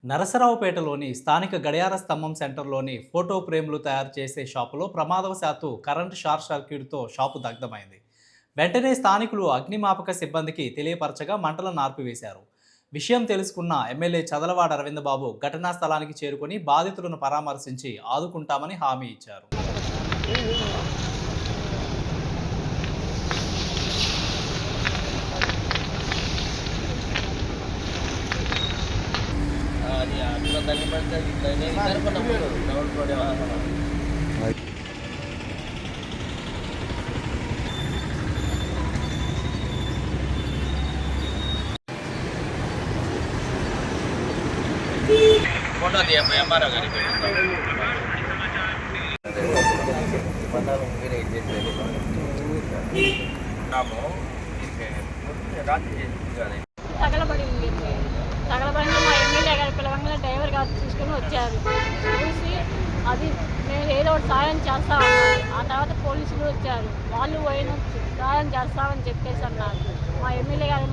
నరసరావుపేటలోని స్థానిక గడియార స్తంభం సెంటర్లోని ఫోటో ఫ్రేమ్లు తయారు చేసే షాపులో ప్రమాదవశాత్తు కరెంటు షార్ట్ సర్క్యూట్తో షాపు దగ్ధమైంది. వెంటనే స్థానికులు అగ్నిమాపక సిబ్బందికి తెలియపరచగా మంటలను ఆర్పివేశారు. విషయం తెలుసుకున్న ఎమ్మెల్యే చదలవాడ అరవిందబాబు ఘటనా స్థలానికి చేరుకొని బాధితులను పరామర్శించి ఆదుకుంటామని హామీ ఇచ్చారు. అది అట్లా తల్లి పడితే ఇట్లా నేను సరిపడినప్పుడు డౌన్ పడే ఫోటో తీయమ్మా ఎంఆర్ఓ గారికి రాత్రి తగలబడింది. తగలబడిన మా ఎమ్మెల్యే గారి పిలవంగానే డ్రైవర్ గారు తీసుకొని వచ్చారు. చూసి అది మేము ఏదో ఒకటి సాయం చేస్తామన్నారు. ఆ తర్వాత పోలీసులు వచ్చారు. వాళ్ళు పోయిన సాయం చేస్తామని చెప్పేసి అన్నారు. మా ఎమ్మెల్యే గారు